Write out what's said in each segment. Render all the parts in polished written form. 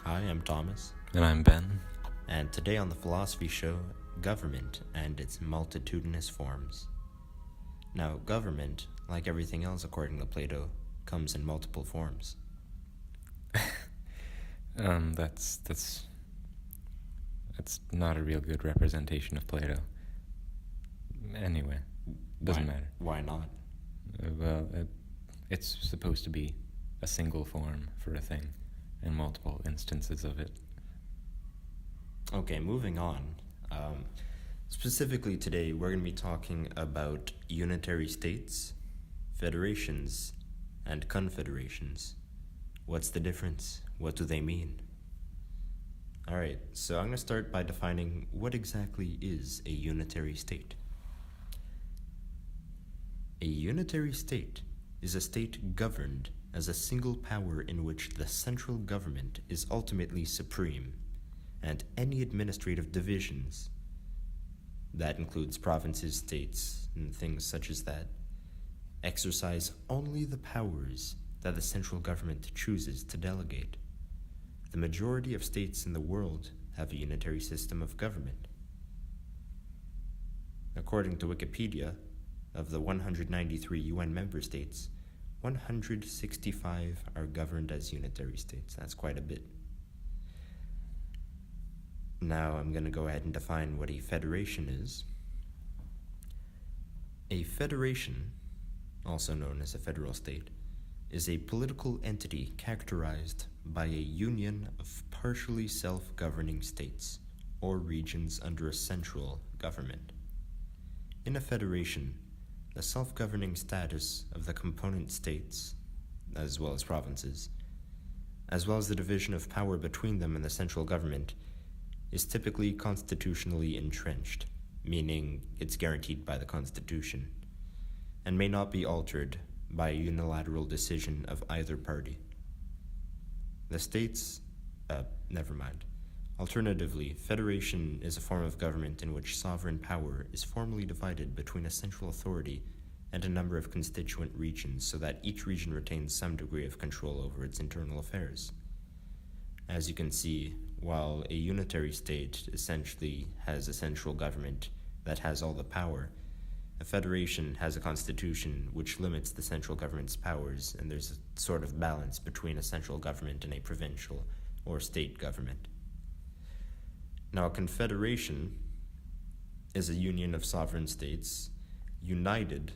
Hi, I'm Thomas. And I'm Ben. And today on the Philosophy Show, government and its multitudinous forms. Now, government, like everything else according to Plato, comes in multiple forms. That's not a real good representation of Plato. Anyway, doesn't matter. Why not? It's supposed to be a single form for a thing, and multiple instances of it. Okay, moving on. Specifically today, we're going to be talking about unitary states, federations, and confederations. What's the difference? What do they mean? Alright, so I'm going to start by defining what exactly is a unitary state. A unitary state is a state governed as a single power in which the central government is ultimately supreme, and any administrative divisions, that includes provinces, states, and things such as that, exercise only the powers that the central government chooses to delegate. The majority of states in the world have a unitary system of government. According to Wikipedia, of the 193 UN member states, 165 are governed as unitary states. That's quite a bit. Now I'm going to go ahead and define what a federation is. A federation, also known as a federal state, is a political entity characterized by a union of partially self-governing states or regions under a central government. In a federation, the self-governing status of the component states, as well as provinces, as well as the division of power between them and the central government, is typically constitutionally entrenched, meaning it's guaranteed by the Constitution, and may not be altered by a unilateral decision of either party. The states, Alternatively, federation is a form of government in which sovereign power is formally divided between a central authority and a number of constituent regions so that each region retains some degree of control over its internal affairs. As you can see, while a unitary state essentially has a central government that has all the power, a federation has a constitution which limits the central government's powers, and there's a sort of balance between a central government and a provincial or state government. Now, a confederation is a union of sovereign states united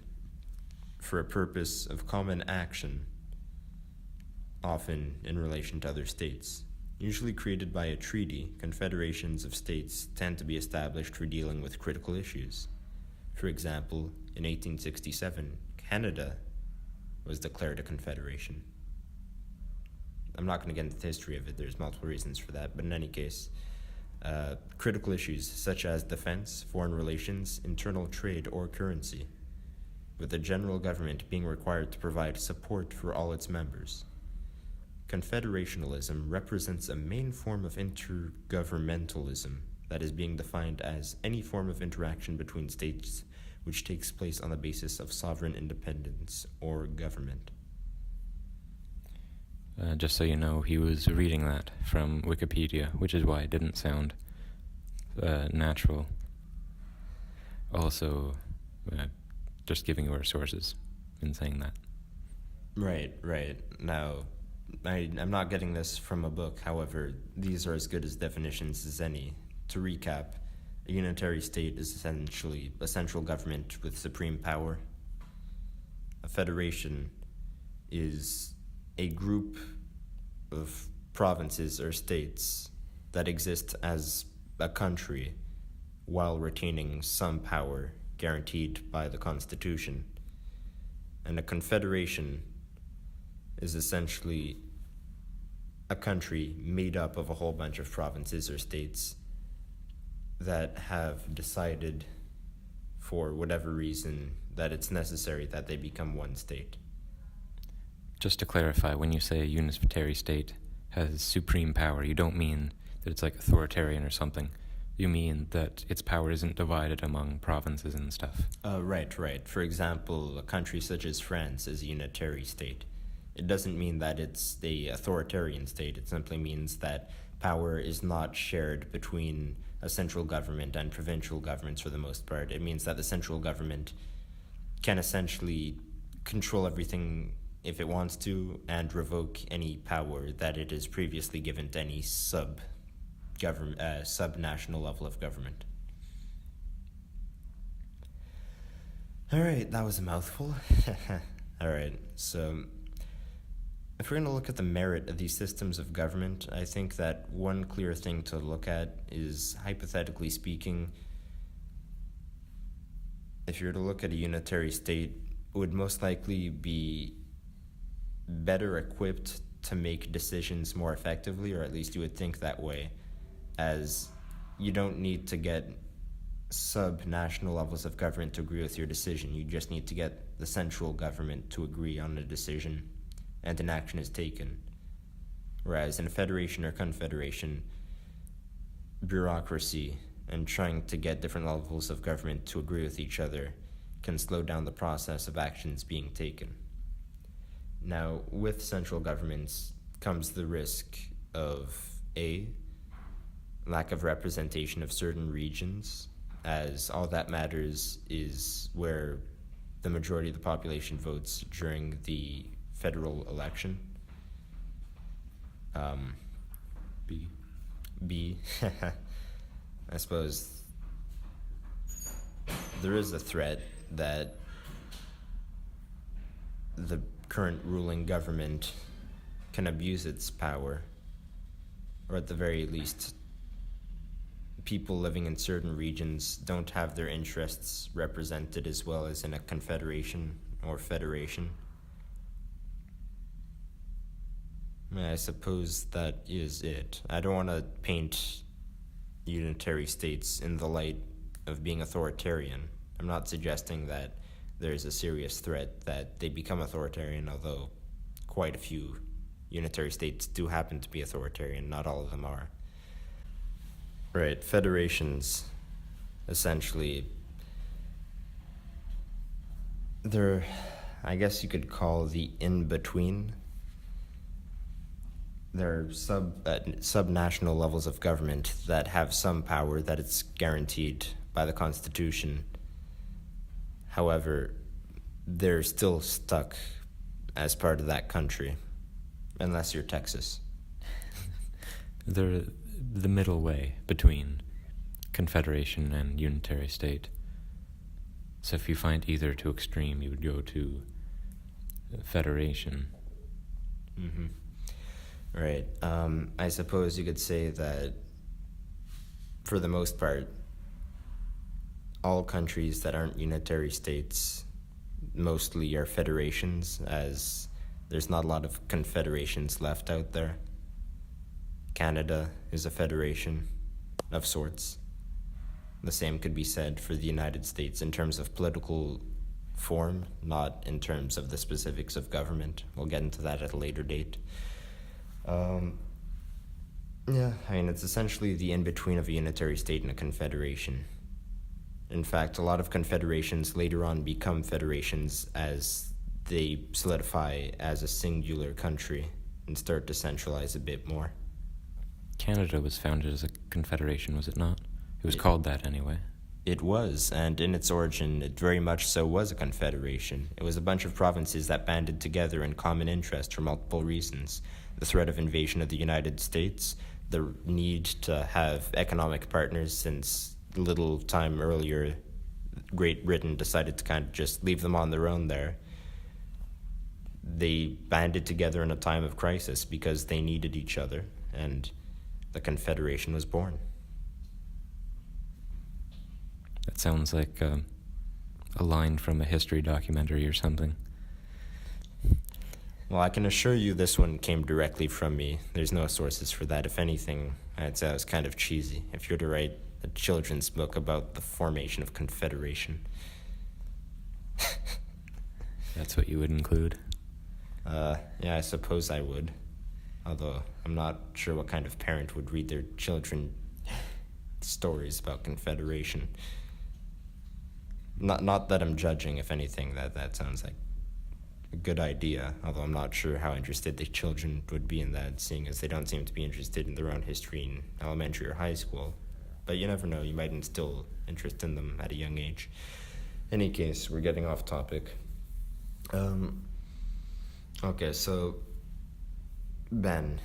for a purpose of common action, often in relation to other states. Usually created by a treaty, confederations of states tend to be established for dealing with critical issues. For example, in 1867, Canada was declared a confederation. I'm not going to get into the history of it, there's multiple reasons for that, but in any case, critical issues such as defense, foreign relations, internal trade, or currency, with the general government being required to provide support for all its members. Confederationalism represents a main form of intergovernmentalism that is being defined as any form of interaction between states which takes place on the basis of sovereign independence or government. Just so you know, he was reading that from Wikipedia, which is why it didn't sound natural. Also, just giving you our sources in saying that. Right. Now, I'm not getting this from a book. However, these are as good as definitions as any. To recap, a unitary state is essentially a central government with supreme power. A federation is a group of provinces or states that exist as a country while retaining some power guaranteed by the Constitution. And a confederation is essentially a country made up of a whole bunch of provinces or states that have decided, for whatever reason, that it's necessary that they become one state. Just to clarify, when you say a unitary state has supreme power, you don't mean that it's like authoritarian or something. You mean that its power isn't divided among provinces and stuff. Right. For example, a country such as France is a unitary state. It doesn't mean that it's the authoritarian state. It simply means that power is not shared between a central government and provincial governments for the most part. It means that the central government can essentially control everything if it wants to and revoke any power that it has previously given to any sub-national level of government. All right, that was a mouthful. All right, so if we're going to look at the merit of these systems of government, I think that one clear thing to look at is, hypothetically speaking, if you were to look at a unitary state, it would most likely be better equipped to make decisions more effectively, or at least you would think that way, as you don't need to get sub-national levels of government to agree with your decision. You just need to get the central government to agree on a decision, and an action is taken. Whereas in a federation or confederation, bureaucracy and trying to get different levels of government to agree with each other can slow down the process of actions being taken. Now, with central governments comes the risk of A, lack of representation of certain regions, as all that matters is where the majority of the population votes during the federal election. B. I suppose there is a threat that the current ruling government can abuse its power, or at the very least, people living in certain regions don't have their interests represented as well as in a confederation or federation. I suppose that is it. I don't want to paint unitary states in the light of being authoritarian. I'm not suggesting that there's a serious threat that they become authoritarian, although quite a few unitary states do happen to be authoritarian. Not all of them are. Right, federations, essentially, they're, I guess you could call the in-between. They're sub-national levels of government that have some power that it's guaranteed by the Constitution. However, they're still stuck as part of that country, unless you're Texas. They're the middle way between confederation and unitary state. So if you find either too extreme, you would go to federation. Mm-hmm. Right. I suppose you could say that, for the most part, all countries that aren't unitary states mostly are federations, as there's not a lot of confederations left out there. Canada is a federation of sorts. The same could be said for the United States in terms of political form, not in terms of the specifics of government. We'll get into that at a later date. It's essentially the in-between of a unitary state and a confederation. In fact, a lot of confederations later on become federations as they solidify as a singular country and start to centralize a bit more. Canada was founded as a confederation, was it not? It was called that anyway. It was, and in its origin, it very much so was a confederation. It was a bunch of provinces that banded together in common interest for multiple reasons. The threat of invasion of the United States, the need to have economic partners, since a little time earlier, Great Britain decided to kind of just leave them on their own there. They banded together in a time of crisis because they needed each other, and the Confederation was born. That sounds like a line from a history documentary or something. Well, I can assure you this one came directly from me. There's no sources for that. If anything, I'd say it was kind of cheesy. If you were to write a children's book about the formation of Confederation. That's what you would include? Yeah, I suppose I would. Although I'm not sure what kind of parent would read their children stories about Confederation. Not that I'm judging, if anything, that sounds like a good idea, although I'm not sure how interested the children would be in that, seeing as they don't seem to be interested in their own history in elementary or high school. But you never know, you might instill interest in them at a young age. In any case, we're getting off topic. Okay, so, Ben,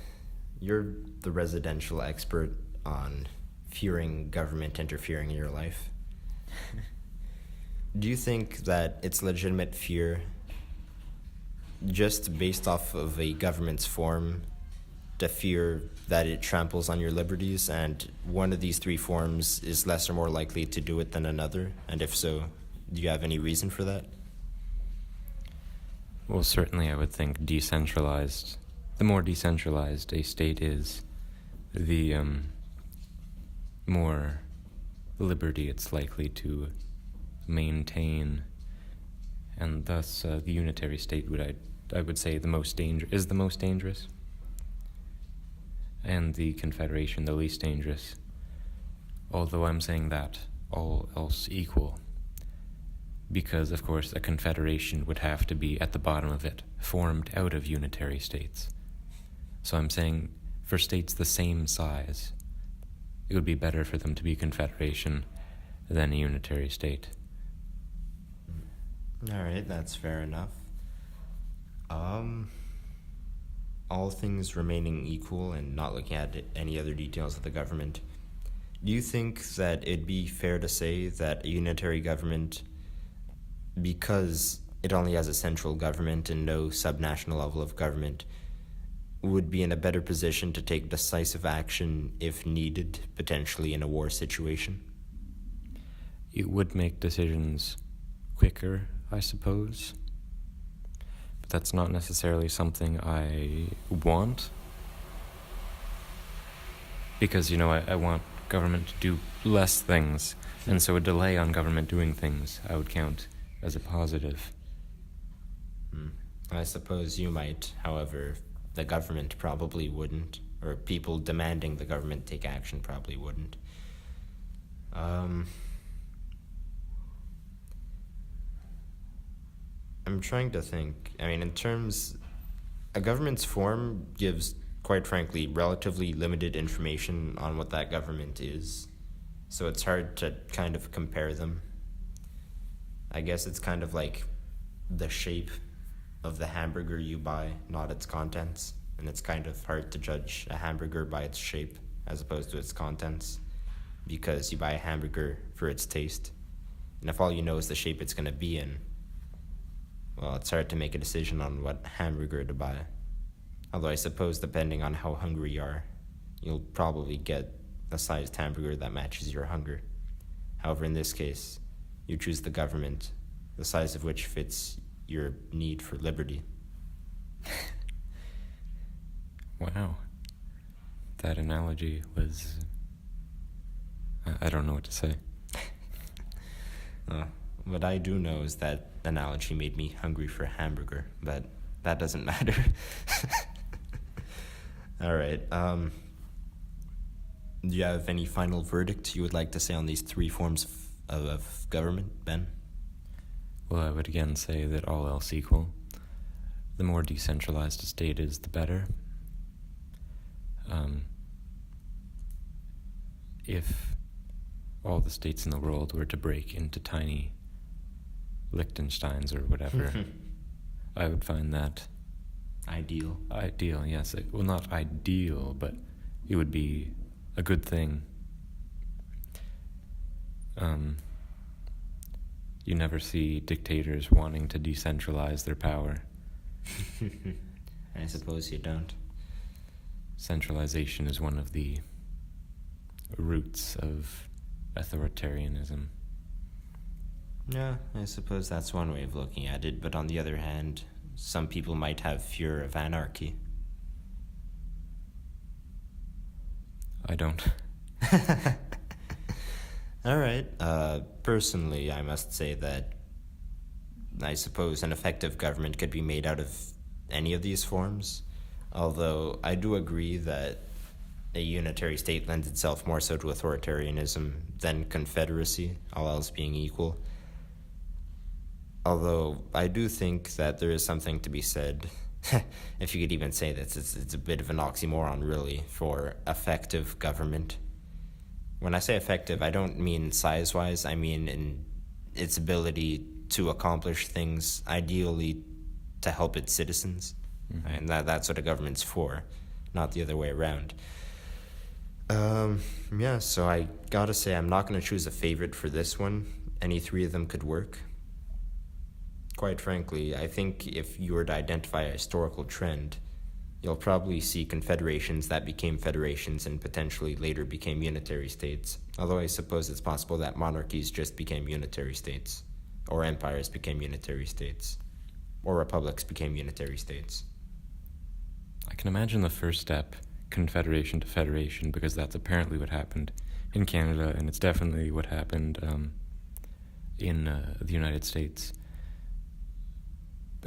you're the residential expert on fearing government interfering in your life. Do you think that it's legitimate fear just based off of a government's form to fear that it tramples on your liberties, and one of these three forms is less or more likely to do it than another? And if so, do you have any reason for that? Well, certainly I would think decentralized. The more decentralized a state is, the more liberty it's likely to maintain, and thus the unitary state I would say the most dangerous, and the Confederation the least dangerous. Although I'm saying that all else equal, because of course a Confederation would have to be at the bottom of it, formed out of unitary states. So I'm saying for states the same size, it would be better for them to be Confederation than a unitary state. All right, that's fair enough. All things remaining equal and not looking at any other details of the government, do you think that it'd be fair to say that a unitary government, because it only has a central government and no subnational level of government, would be in a better position to take decisive action if needed, potentially in a war situation? It would make decisions quicker, I suppose. But that's not necessarily something I want. Because, I want government to do less things. And so a delay on government doing things I would count as a positive. I suppose you might, however, the government probably wouldn't, or people demanding the government take action probably wouldn't. I'm trying to think. In terms, a government's form gives, quite frankly, relatively limited information on what that government is, so it's hard to kind of compare them. I guess it's kind of like the shape of the hamburger you buy, not its contents, and it's kind of hard to judge a hamburger by its shape as opposed to its contents, because you buy a hamburger for its taste, and if all you know is the shape it's going to be in, well, it's hard to make a decision on what hamburger to buy. Although I suppose depending on how hungry you are, you'll probably get a sized hamburger that matches your hunger. However, in this case, you choose the government, the size of which fits your need for liberty. Wow. That analogy was... I don't know what to say. What I do know is that analogy made me hungry for a hamburger, but that doesn't matter. All right. Do you have any final verdict you would like to say on these three forms of government, Ben? Well, I would again say that all else equal, the more decentralized a state is, the better. If all the states in the world were to break into tiny Liechtensteins or whatever, I would find that ideal. Ideal, yes. Well, not ideal, but it would be a good thing. You never see dictators wanting to decentralize their power. I suppose you don't. Centralization is one of the roots of authoritarianism. Yeah, I suppose that's one way of looking at it, but on the other hand, some people might have fear of anarchy. I don't. All right. Personally, I must say that I suppose an effective government could be made out of any of these forms, although I do agree that a unitary state lends itself more so to authoritarianism than confederacy, all else being equal. Although I do think that there is something to be said, if you could even say this, it's a bit of an oxymoron, really, for effective government. When I say effective, I don't mean size-wise, I mean in its ability to accomplish things, ideally to help its citizens. Mm-hmm. And that's what a government's for, not the other way around. Yeah, so I gotta say, I'm not gonna choose a favorite for this one. Any three of them could work. Quite frankly, I think if you were to identify a historical trend, you'll probably see confederations that became federations and potentially later became unitary states. Although I suppose it's possible that monarchies just became unitary states, or empires became unitary states, or republics became unitary states. I can imagine the first step, confederation to federation, because that's apparently what happened in Canada, and it's definitely what happened in the United States.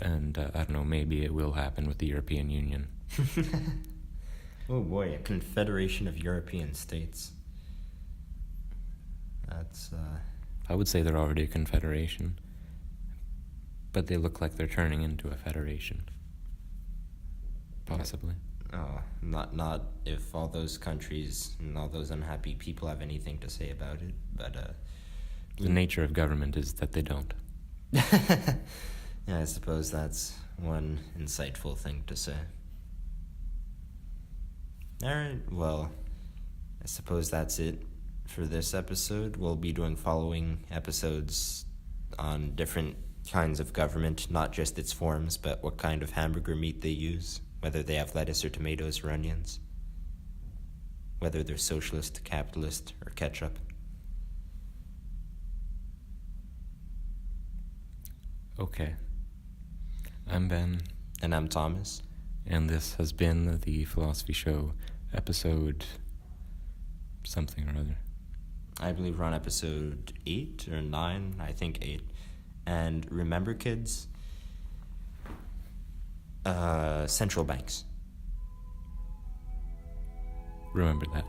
And I don't know, maybe it will happen with the European Union. Oh boy, a confederation of European states. That's, I would say they're already a confederation, but they look like they're turning into a federation. Possibly. Oh, not if all those countries and all those unhappy people have anything to say about it, but, The nature of government is that they don't. Yeah, I suppose that's one insightful thing to say. Alright, well, I suppose that's it for this episode. We'll be doing following episodes on different kinds of government, not just its forms, but what kind of hamburger meat they use, whether they have lettuce or tomatoes or onions, whether they're socialist, capitalist, or ketchup. Okay. I'm Ben. And I'm Thomas. And this has been the Philosophy Show, episode something or other. I believe we're on episode 8 or 9. I think 8. And remember, kids, central banks. Remember that.